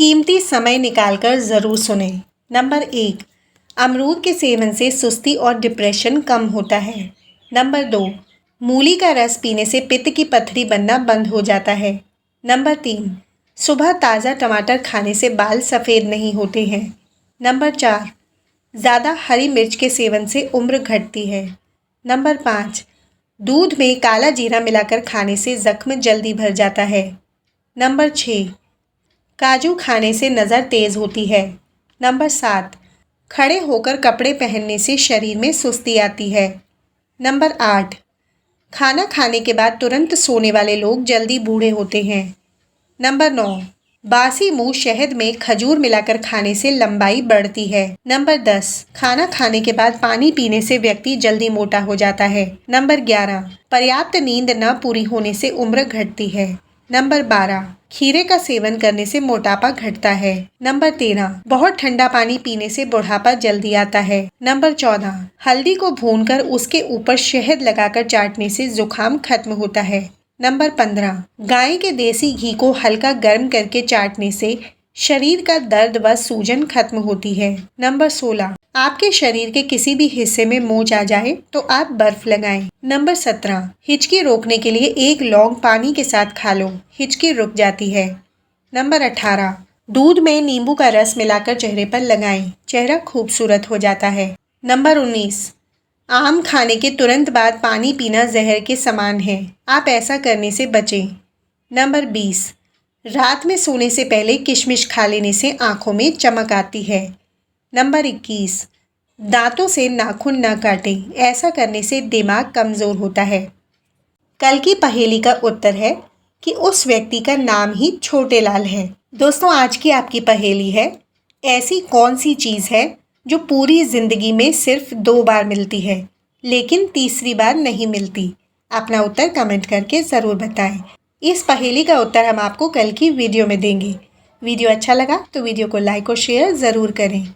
कीमती समय निकालकर ज़रूर सुने। नंबर 1, अमरूद के सेवन से सुस्ती और डिप्रेशन कम होता है। नंबर 2, मूली का रस पीने से पित्त की पथरी बनना बंद हो जाता है। नंबर 3, सुबह ताज़ा टमाटर खाने से बाल सफ़ेद नहीं होते हैं। नंबर 4, ज़्यादा हरी मिर्च के सेवन से उम्र घटती है। नंबर 5, दूध में काला जीरा मिलाकर खाने से ज़ख्म जल्दी भर जाता है। नंबर 6, काजू खाने से नज़र तेज़ होती है। नंबर 7, खड़े होकर कपड़े पहनने से शरीर में सुस्ती आती है। नंबर 8, खाना खाने के बाद तुरंत सोने वाले लोग जल्दी बूढ़े होते हैं। नंबर 9, बासी मुंह शहद में खजूर मिलाकर खाने से लंबाई बढ़ती है। नंबर 10, खाना खाने के बाद पानी पीने से व्यक्ति जल्दी मोटा हो जाता है। नंबर 11, पर्याप्त नींद न पूरी होने से उम्र घटती है। नंबर 12, खीरे का सेवन करने से मोटापा घटता है। नंबर 13, बहुत ठंडा पानी पीने से बुढ़ापा जल्दी आता है। नंबर 14, हल्दी को भूनकर उसके ऊपर शहद लगाकर चाटने से जुकाम खत्म होता है। नंबर 15, गाय के देसी घी को हल्का गर्म करके चाटने से शरीर का दर्द व सूजन खत्म होती है। नंबर 16, आपके शरीर के किसी भी हिस्से में मोच आ जाए तो आप बर्फ लगाएं। नंबर 17, हिचकी रोकने के लिए एक लौंग पानी के साथ खा लो, हिचकी रुक जाती है। नंबर 18, दूध में नींबू का रस मिलाकर चेहरे पर लगाएं, चेहरा खूबसूरत हो जाता है। नंबर 19, आम खाने के तुरंत बाद पानी पीना जहर के समान है, आप ऐसा करने से बचें। नंबर 20, रात में सोने से पहले किशमिश खा लेने से आंखों में चमक आती है। नंबर 21, दांतों से नाखून न काटें, ऐसा करने से दिमाग कमज़ोर होता है। कल की पहेली का उत्तर है कि उस व्यक्ति का नाम ही छोटे लाल है। दोस्तों, आज की आपकी पहेली है, ऐसी कौन सी चीज़ है जो पूरी ज़िंदगी में सिर्फ 2 बार मिलती है लेकिन तीसरी बार नहीं मिलती? अपना उत्तर कमेंट करके ज़रूर बताएं। इस पहेली का उत्तर हम आपको कल की वीडियो में देंगे। वीडियो अच्छा लगा तो वीडियो को लाइक और शेयर ज़रूर करें।